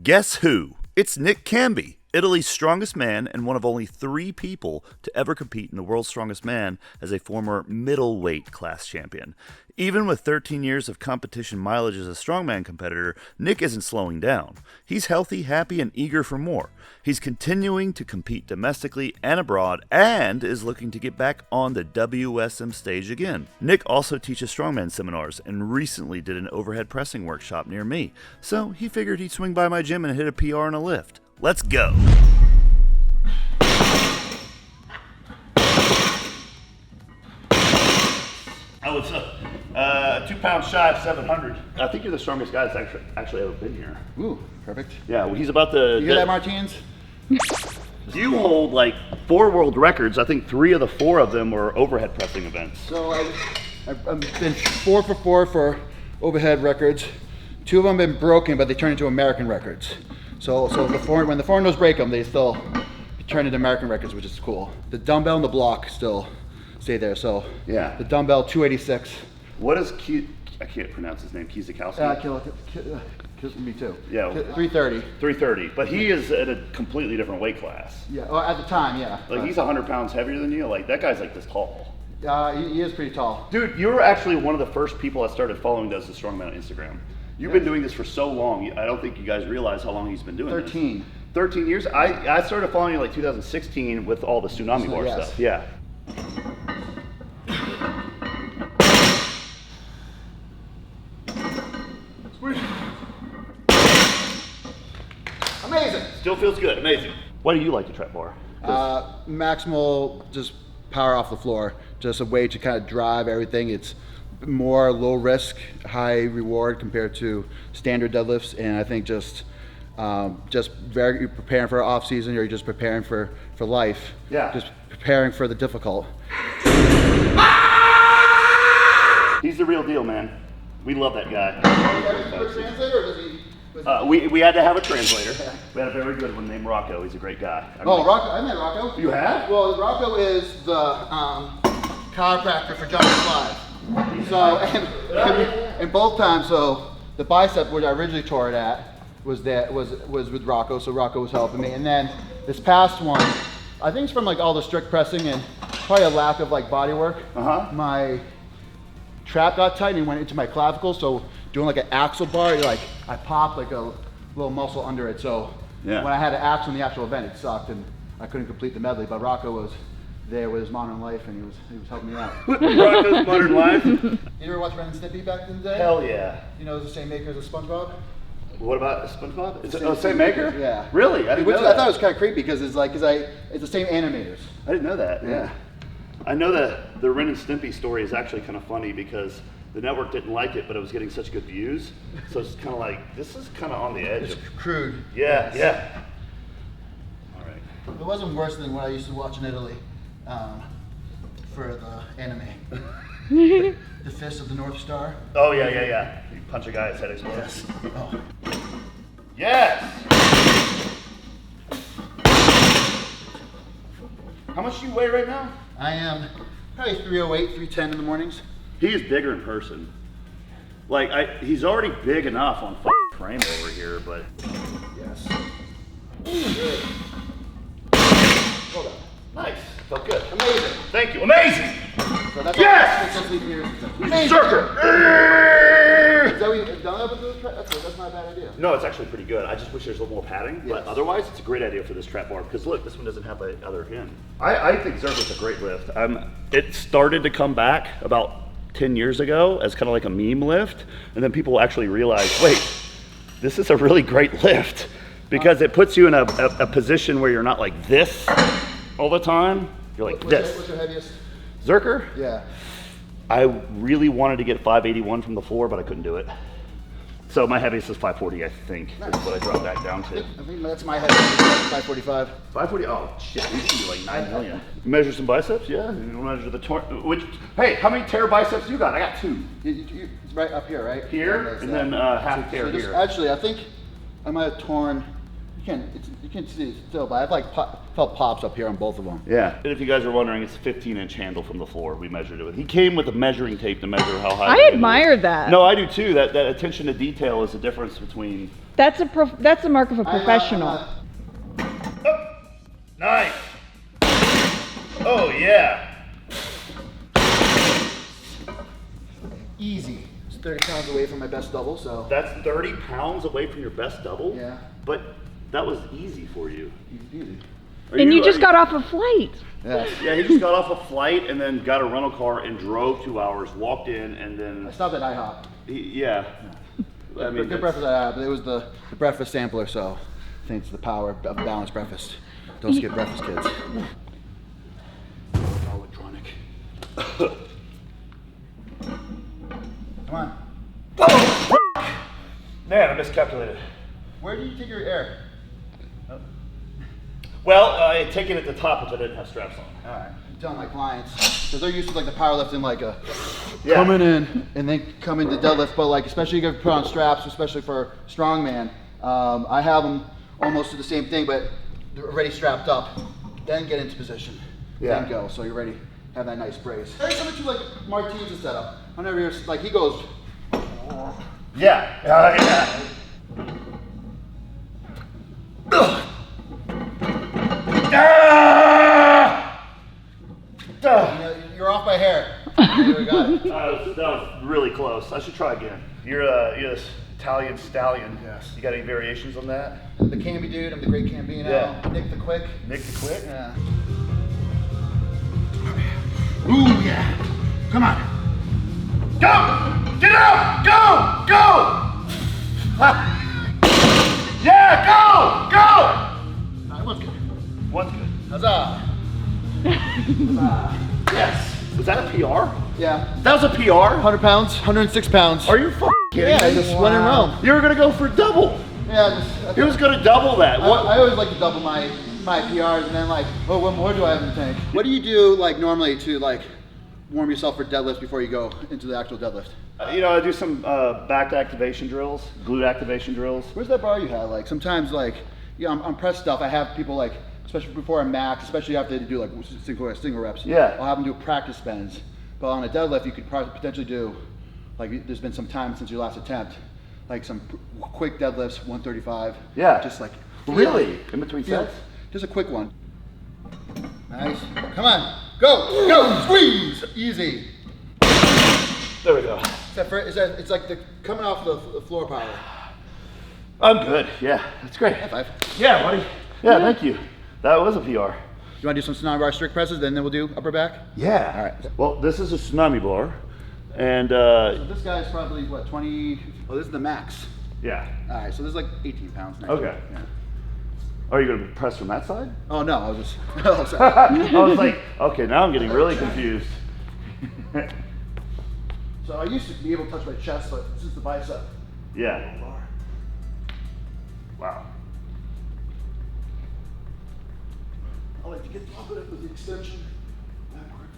Guess who? It's Nick Cambi, Italy's strongest man and one of only 3 people to ever compete in the World's Strongest Man as a former middleweight class champion. Even with 13 years of competition mileage as a strongman competitor, Nick isn't slowing down. He's healthy, happy, and eager for more. He's continuing to compete domestically and abroad and is looking to get back on the WSM stage again. Nick also teaches strongman seminars and recently did an overhead pressing workshop near me, so he figured he'd swing by my gym and hit a PR and a lift. Let's go! I was 2 pounds shy of 700. I think you're the strongest guy that's actually ever been here. Ooh, perfect. Yeah, well, he's about to... You hear that, Martins? You hold like 4 world records. I think 3 of the 4 of them were overhead pressing events. So I've been 4 for 4 for overhead records. 2 of them have been broken, but they turn into American records. So when the foreigners break them, they still turn into American records, which is cool. The dumbbell and the block still stay there. So yeah, the dumbbell 286. What is I can't pronounce his name. Kizikowski. Me too. Yeah. 330. 330. But he is at a completely different weight class. Yeah. Well, at the time, yeah. Like he's 100 pounds heavier than you. Like that guy's like this tall. He is pretty tall. Dude, you were actually one of the first people I started following as a strongman on Instagram. You've been doing this for so long. I don't think you guys realize how long he's been doing 13. this. 13 years? I started following you like 2016 with all the Tsunami War stuff. Yeah. Amazing. Still feels good. Amazing. Why do you like the trap bar? Maximal, just power off the floor. Just a way to kind of drive everything. It's more low risk, high reward compared to standard deadlifts, and I think just you're preparing for off season, or you're just preparing for life. Yeah. Just preparing for the difficult. He's the real deal, man. We love that guy. Translator, we had to have a translator. We had a very good one named Rocco. He's a great guy. Rocco. I met Rocco. You have? Well, Rocco is the chiropractor for Jumping Flies. So, and both times, so the bicep where I originally tore it at was with Rocco, so Rocco was helping me. And then this past one, I think it's from like all the strict pressing and probably a lack of like body work. My trap got tight and went into my clavicle, so doing like an axle bar, I popped like a little muscle under it. So when I had an axle in the actual event, it sucked and I couldn't complete the medley, but Rocco was there with his Modern Life, and he was helping me out. Rocco's Modern Life? You ever watch Ren Stimpy back in the day? Hell yeah. You know, it's the same maker as SpongeBob? What about SpongeBob? Is it same maker? Yeah. Really? I thought it was kind of creepy because it's the same animators. I didn't know that. Yeah. I know that the Ren and Stimpy story is actually kind of funny because the network didn't like it, but it was getting such good views. So it's kind of like, this is kind of on the edge. It's crude. Yeah, yeah. All right. It wasn't worse than what I used to watch in Italy. For the anime. The Fist of the North Star. Oh, yeah. You punch a guy, his head explodes. Yes. How much do you weigh right now? I am probably 308, 310 in the mornings. He is bigger in person. Like, he's already big enough on frame over here, but... Yes. Good. Hold on. Nice. Felt good. Amazing. Thank you. Amazing. So that's yes! Zercher! Is that what you've done that with this? That's not a bad idea. No, it's actually pretty good. I just wish there's a little more padding, but otherwise it's a great idea for this trap bar because look, this one doesn't have the other end. I think Zercher's a great lift. It started to come back about 10 years ago as kind of like a meme lift, and then people actually realized, wait, this is a really great lift because it puts you in a position where you're not like this all the time. You're like this. What's your heaviest? Zercher? Yeah. I really wanted to get 581 from the floor, but I couldn't do it. So my heaviest is 540, I think. Nice. Is what I dropped back down to. I think that's my heaviest, 545. 540, oh shit, we should do like 9 million. Measure some biceps, yeah. You measure the hey, how many tear biceps you got? I got 2. It's right up here, right? Here, and then half tear here. Actually, I think I might have torn, you can't see it still, but I've like felt pops up here on both of them. Yeah. And if you guys are wondering, it's a 15-inch handle from the floor. We measured it with. He came with a measuring tape to measure how high. I admired that. No, I do too. That attention to detail is the difference between That's a mark of a professional. Nice. Oh yeah. Easy. It's 30 pounds away from my best double, so. That's 30 pounds away from your best double? Yeah. But that was easy for you. Easy. And you just got off a flight. Yeah. Yeah, he just got off a flight and then got a rental car and drove 2 hours, walked in, and then. I stopped at IHOP. Yeah. I mean, good breakfast I had, but it was the breakfast sampler, so I think it's the power of balanced breakfast. Don't skip breakfast, kids. All electronic. Come on. Oh, man, I miscalculated. Where do you take your air? Well, I take it at the top if I didn't have straps on. All right. I'm telling my clients, because they're used to like the powerlifting, like Yeah. coming in and then come into deadlift, but like especially you put on straps, especially for strongman. I have them almost do the same thing, but they're already strapped up. Then get into position. Yeah. Then go. So you're ready. Have that nice brace. Very similar to like Martinez's setup. Whenever you're like he goes. Yeah. Yeah. You're off by hair. You got it. That was really close. I should try again. You're this Italian stallion. Yes. You got any variations on that? The Cambi dude. I'm the great Cambi now. Yeah. Nick the Quick. Nick the Quick? Yeah. Ooh yeah. Come on. Go! Get out! Go! Go! Yeah, go! Go! All right, one's good. One's good. Huzzah. Yes. Was that a PR? Yeah. That was a PR? 100 pounds, 106 pounds. Are you f***ing kidding Yeah, I me? just went in Rome. You were gonna go for double. Yeah, He was gonna double that. What? I always like to double my PRs and then like, oh, what more do I have in the tank? What do you do like normally to like warm yourself for deadlifts before you go into the actual deadlift? I do some back activation drills, glute activation drills. Where's that bar you had? Like sometimes like, on press stuff, I have people like, especially before I'm max, especially after they do like single reps. Yeah. I'll have them do practice spends. But on a deadlift, you could potentially do, like there's been some time since your last attempt, like some quick deadlifts, 135. Yeah. Just like. Really? In between Yeah. sets? Just a quick one. Nice. Come on. Go. Go. Squeeze. Easy. There we go. It's like the coming off the floor power. I'm good. Yeah, that's great. High five. Yeah, buddy. Yeah, thank you. That was a PR. You want to do some Tsunami bar strict presses, then we'll do upper back? Yeah. All right. Well, this is a Tsunami blower, and So this guy's probably what, 20? Oh, this is the max. yeah. All right, so this is like 18 pounds. Next Okay. Yeah. Are you gonna press from that side? Oh no, I was just. Oh, sorry. I was like, okay, now I'm getting really confused. So I used to be able to touch my chest, but this is the bicep. Yeah. Wow. I like to get top of it with the extension. Backward.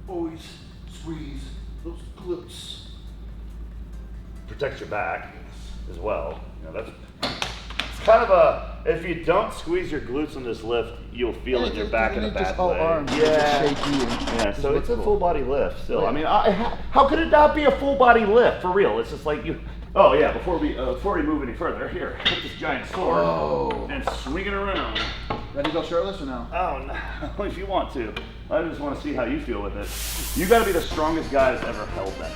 Always squeeze those glutes. Protects your back as well. That's it's kind of a, if you don't squeeze your glutes on this lift, you'll feel it in your back in a bad just all way. arms. Yeah. Just shaky. Yeah, so it's a full body lift still. Yeah. I mean, how could it not be a full body lift for real? It's just like you. Oh yeah, before we move any further, here, take this giant sword and swing it around. Ready to go shirtless or no? Oh no, if you want to. I just want to see how you feel with it. You got to be the strongest guy that's ever held that.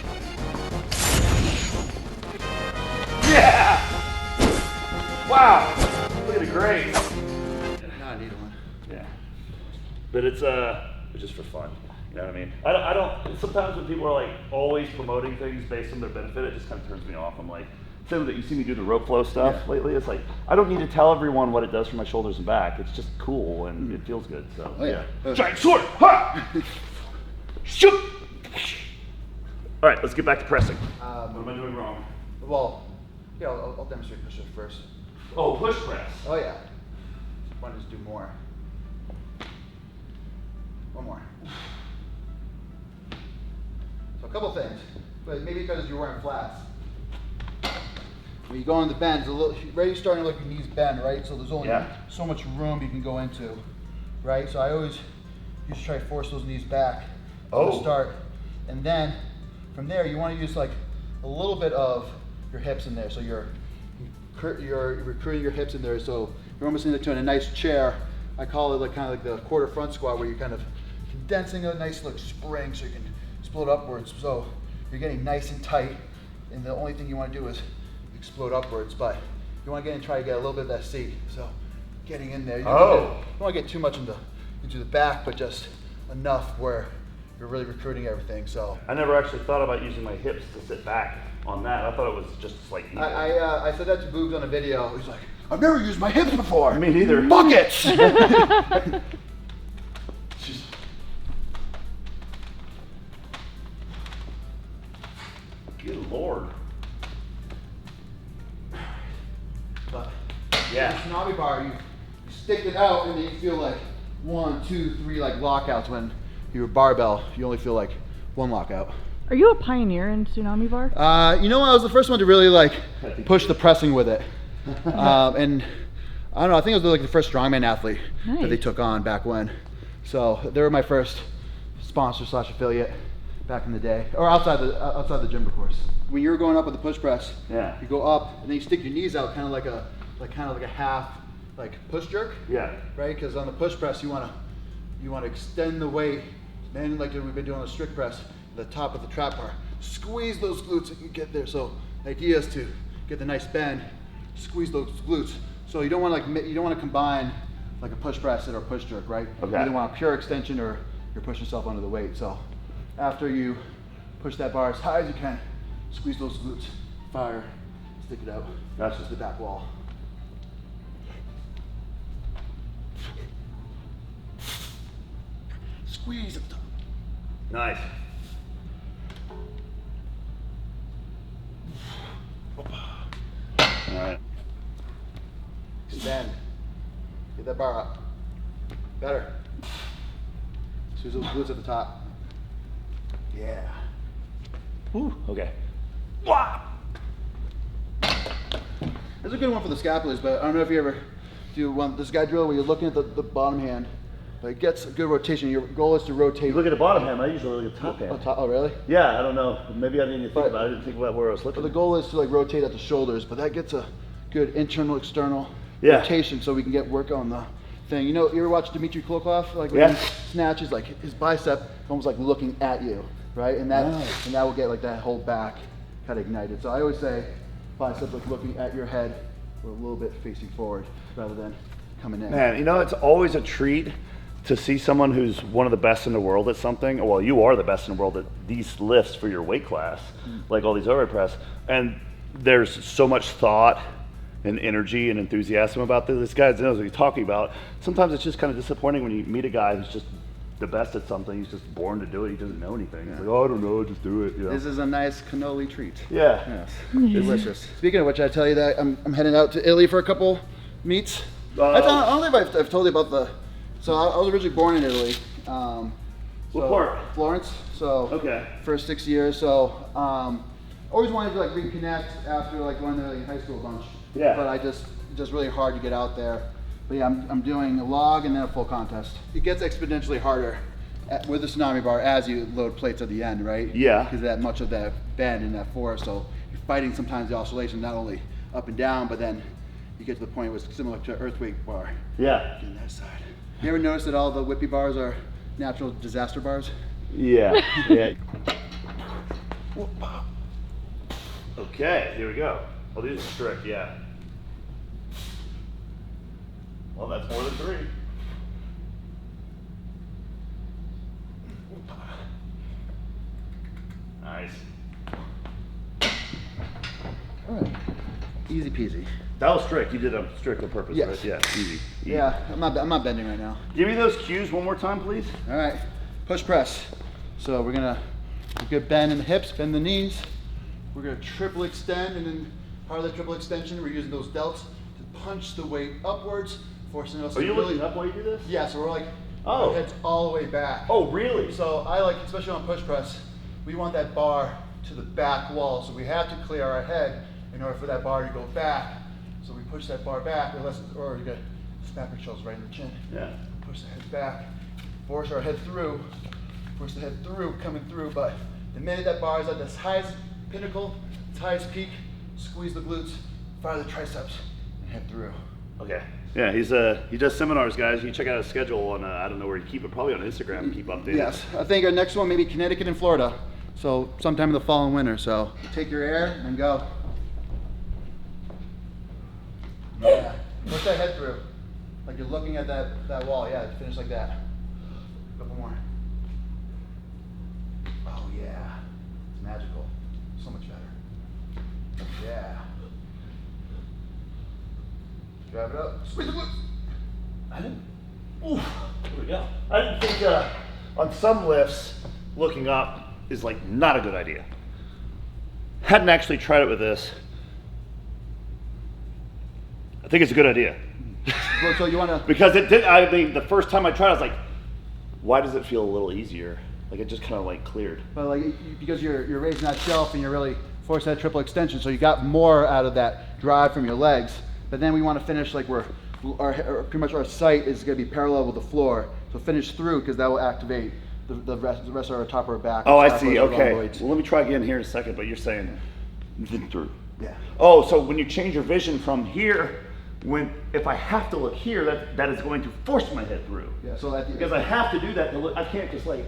Yeah! Wow! Look at the grade. No, I need one. Yeah. But it's just for fun. You know what I mean? I don't, sometimes when people are like always promoting things based on their benefit, it just kind of turns me off. I'm like, so that you see me do the rope flow stuff lately, it's like, I don't need to tell everyone what it does for my shoulders and back. It's just cool and it feels good, so. Oh yeah. Giant sword! Ha! Shoot! All right, let's get back to pressing. What am I doing wrong? Well, yeah, I'll demonstrate push-ups first. Oh, push press. Oh yeah. Why don't just do more? One more. So a couple things, but maybe because you're wearing flats. When you go on the bend, it's a little, right, you're starting to let your knees bend, right? So there's only so much room you can go into, right? So I always used to try to force those knees back to start. And then from there, you want to use like a little bit of your hips in there. So you're you're recruiting your hips in there. So you're almost into a nice chair. I call it like kind of like the quarter front squat, where you're kind of condensing a nice like spring, so you can explode upwards. So you're getting nice and tight, and the only thing you want to do is explode upwards. But you want to get in and try to get a little bit of that seat. So getting in there. You don't want to get too much into the back, but just enough where you're really recruiting everything. So I never actually thought about using my hips to sit back on that. I thought it was just like. I said that to Boobs on a video. He's like, I've never used my hips before. Me neither. Buckets. Good Lord. But yeah, the Tsunami bar, you stick it out, and then you feel like 1, 2, 3 like lockouts. When you're barbell, you only feel like 1 lockout. Are you a pioneer in Tsunami bar? You know what? I was the first one to really like push the pressing with it. And I don't know, I think I was like the first strongman athlete that they took on back when. So they were my first sponsor / affiliate back in the day, or outside the gym, of course. When you were going up with the push press, yeah, you go up and then you stick your knees out, kind of like a half like push jerk. Yeah. Right? Because on the push press, you want to extend the weight, and like we've been doing on the strict press, the top of the trap bar. Squeeze those glutes and you get there. So the idea is to get the nice bend, squeeze those glutes. So you don't want to combine like a push press or a push jerk, right? Okay. You either want a pure extension or you're pushing yourself under the weight. So after you push that bar as high as you can, squeeze those glutes, fire, stick it out. That's just the back wall. Squeeze at the top. Nice. All right. Extend. Get that bar up. Better. Squeeze those glutes at the top. Yeah. Whew. Okay. That's a good one for the scapulars, but I don't know if you ever do this guy drill where you're looking at the bottom hand, but it gets a good rotation. Your goal is to rotate. You look at the bottom hand, I usually look at the top hand. Oh, really? Yeah, I don't know. Maybe I didn't even think about it. I didn't think about where I was looking. But the goal is to like rotate at the shoulders, but that gets a good internal, external rotation, so we can get work on the thing. You know, you ever watch Dmitry Klokov? Like when he snatches, like his bicep almost like looking at you, right? And that will get like that whole back kind of ignited. So I always say bicep like looking at your head, or a little bit facing forward rather than coming in. Man, you know, it's always a treat to see someone who's one of the best in the world at something. Well, you are the best in the world at these lifts for your weight class, like all these overhead press. And there's so much thought and energy and enthusiasm about this. This guy knows what he's talking about. Sometimes it's just kind of disappointing when you meet a guy who's just the best at something. He's just born to do it. He doesn't know anything. He's like, oh, I don't know, just do it. You know? This is a nice cannoli treat. Yeah. Yes. Delicious. Speaking of which, I tell you that I'm heading out to Italy for a couple meets. I don't think I've told you about the. So I was originally born in Italy. What part? Florence. So for 6 years. So always wanted to like reconnect after like going to like high school a bunch. Yeah. But I just really hard to get out there. But yeah, I'm doing a log and then a full contest. It gets exponentially harder with the Tsunami bar as you load plates at the end, right? Yeah. Because that much of that bend and that force. So you're fighting sometimes the oscillation not only up and down, but then you get to the point where it's similar to an earthquake bar. Yeah. On that side. You ever notice that all the Whippy bars are natural disaster bars? Yeah. Yeah. Okay, here we go. Oh, these are strict, yeah. Well, that's more than 3. Nice. All right. Easy peasy. That was strict. You did a strict on purpose, Yes. right? Yeah, easy. Yeah, I'm not bending right now. Give me those cues one more time, please. All right, push press. So we're gonna bend in the hips, bend the knees. We're gonna triple extend, and then part of the triple extension, we're using those delts to punch the weight upwards, forcing us Are to you really. looking up while you do this? Yeah, so we're like, our head's all the way back. Oh, really? So I like, especially on push press, we want that bar to the back wall. So we have to clear our head in order for that bar to go back. So we push that bar back, or you get snap your shoulders right in the chin. Yeah. Push the head back, force our head through, coming through. But the minute that bar is at its highest pinnacle, its highest peak, squeeze the glutes, fire the triceps and head through. Okay. Yeah, he does seminars, guys. You check out his schedule on I don't know where you keep it, probably on Instagram. Keep updated. Yes, I think our next one maybe Connecticut and Florida. So sometime in the fall and winter. So take your air and go. Yeah, push that head through, like you're looking at that wall. Yeah, finish like that. A couple more. Oh yeah, it's magical. So much better. Yeah. Drive it up. Squeeze the glutes. I didn't. Oof. There we go. I didn't think on some lifts looking up is like not a good idea. Hadn't actually tried it with this. I think it's a good idea. Well, so you want to? Because it did. I mean, the first time I tried, I was like, why does it feel a little easier? Like it just kind of like cleared. But like because you're raising that shelf and you're really forcing that triple extension, so you got more out of that drive from your legs. But then we want to finish like pretty much our sight is going to be parallel with the floor. So finish through because that will activate the rest of our top of our back. Oh, I see. Okay. Well, let me try again here in a second. But you're saying through. Yeah. Oh, so when you change your vision from here, if I have to look here, that is going to force my head through. Yeah. So because I have to do that to look. I can't just like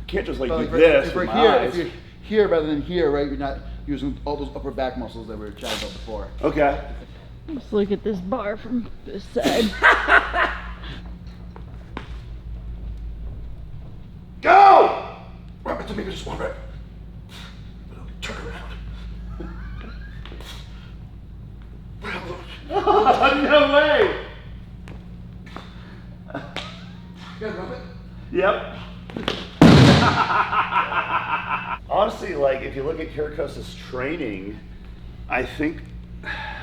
do like this. If we're here, if you're here rather than here, right? You're not using all those upper back muscles that we were chatting about before. Okay. Let's look at this bar from this side. Go! Rub it to me, just one rep. Turn around. No way! You gotta rub it. Yep. Honestly, like if you look at Kyrgios's training, I think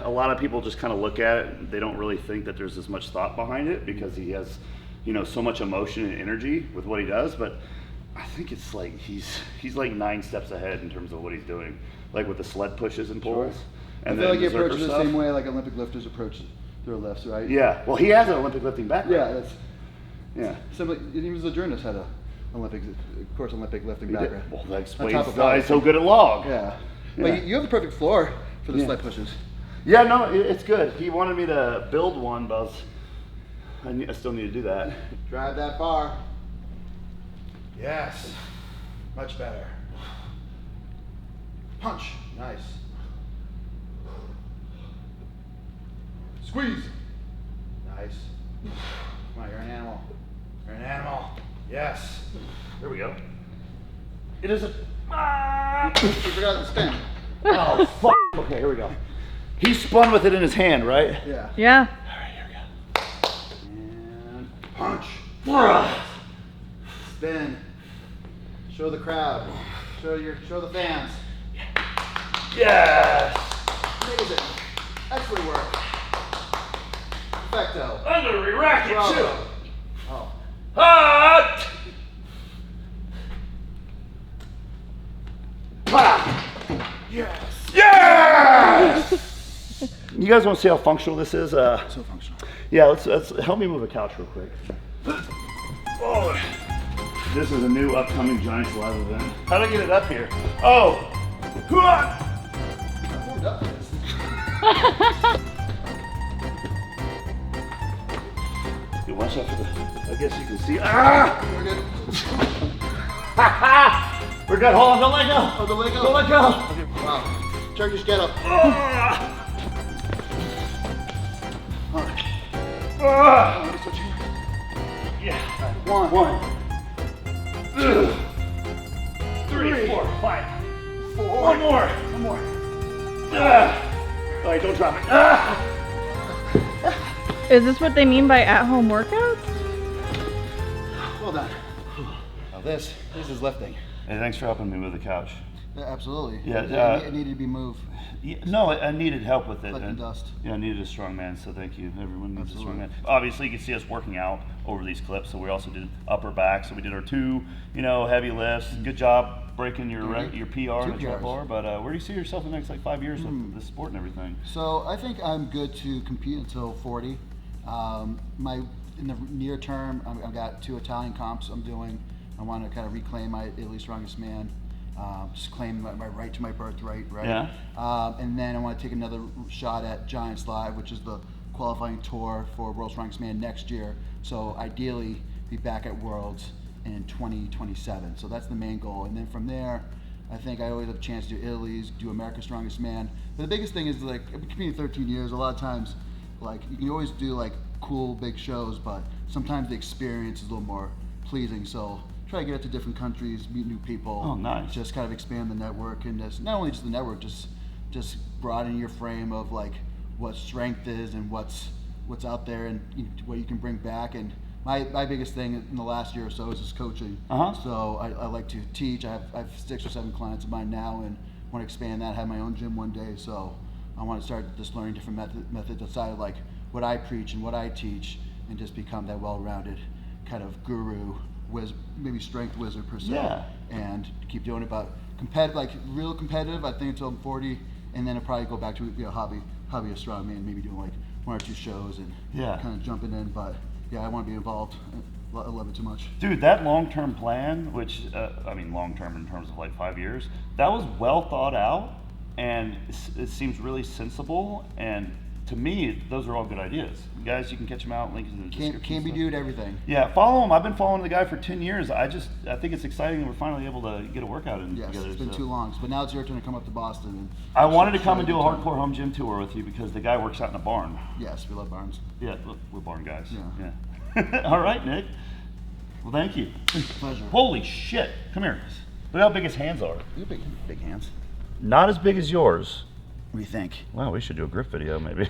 a lot of people just kind of look at it. They don't really think that there's as much thought behind it because he has, so much emotion and energy with what he does. But I think it's like he's like 9 steps ahead in terms of what he's doing, like with the sled pushes and pulls. Sure. And I feel like he the Zercher approaches the stuff. same way like Olympic lifters approach their lifts, right? Yeah. Well, he has an Olympic lifting background. Yeah, simply, even as a journalist had a Olympic lifting background. Well, that On explains top of why he's that. so good at log. Yeah. Yeah. But you have the perfect floor for the Yeah. sled pushes. Yeah, no, it's good. He wanted me to build one, but I still need to do that. Drive that bar. Yes. Much better. Punch. Nice. Squeeze. Nice. Come on, you're an animal. You're an animal. Yes. There we go. It is a. You forgot to spin. Oh, fuck. Okay, here we go. He spun with it in his hand, right? Yeah. Yeah. All right, here we go. And punch. Bruh. Spin. Show the crowd. Show the fans. Yes. Amazing. Excellent work. Perfecto. I'm gonna re-rack it too. Bravo. Oh. Hot. Yes. Yes. You guys want to see how functional this is? So functional. Yeah, let's help me move a couch real quick. Oh, this is a new upcoming Giants Live event. How do I get it up here? Oh, I warmed up to this. You watch out for the. I guess you can see. Ah! We're good. We're good. Hold on. Don't let go. Oh, the leg up. Don't let go. Okay, wow. Turkish get up. Ah! Oh, let me switch here. Yeah. One. 2, 3, 4, 5. 4. One more. One more. All right, don't drop it. Ah! Is this what they mean by at-home workouts? Well done. Now this is lifting. Hey, thanks for helping me with the couch. Yeah, absolutely. Yeah, It needed to be moved. Yeah, no, I needed help with it. Collecting dust. Yeah, I needed a strong man, so thank you. Everyone needs Absolutely. a strong man. Obviously, you can see us working out over these clips, so we also did upper back. So we did our 2, heavy lifts. Good job breaking your PR in the 2 trap PRs. bar. But where do you see yourself in the next 5 years with this sport and everything? So I think I'm good to compete until 40. In the near term, I've got 2 Italian comps I'm doing. I want to kind of reclaim my Italy Strongest Man, just claim my right to my birthright, right? Yeah. And then I want to take another shot at Giants Live, which is the qualifying tour for World's Strongest Man next year. So ideally, be back at Worlds in 2027. So that's the main goal. And then from there, I think I always have a chance to do Italy's, do America's Strongest Man. But the biggest thing is, like, I've been competing 13 years. A lot of times, like, you can always do like cool big shows, but sometimes the experience is a little more pleasing. So try to get out to different countries, meet new people. Oh, nice. Just kind of expand the network, and just not only just the network, just broaden your frame of like what strength is and what's out there, and what you can bring back. And my biggest thing in the last year or so is just coaching. So I like to teach. I have 6 or 7 clients of mine now, and want to expand that. Have my own gym one day. So I want to start just learning different methods outside of like what I preach and what I teach, and just become that well-rounded kind of guru, maybe strength wizard per se. Yeah. And keep doing it, but competitive, like real competitive, I think until I'm 40, and then I'll probably go back to be a hobby of strongman, maybe doing like 1 or 2 shows and kind of jumping in. But yeah, I want to be involved. I love it too much. Dude, that long-term plan, which, I mean long-term in terms of like 5 years, that was well thought out, and it seems really sensible, and to me, those are all good ideas. Guys, you can catch them out, links in the description. Cambi dude, everything. Yeah, follow him. I've been following the guy for 10 years. I think it's exciting that we're finally able to get a workout in together. Yes, it's been too long. But now it's your turn to come up to Boston. And I wanted to come and do a hardcore home gym tour with you because the guy works out in a barn. Yes, we love barns. Yeah, we're barn guys. Yeah. All right, Nick. Well, thank you. Pleasure. Holy shit. Come here. Look how big his hands are. You have big hands. Not as big as yours. What do you think? Wow, we should do a grip video maybe.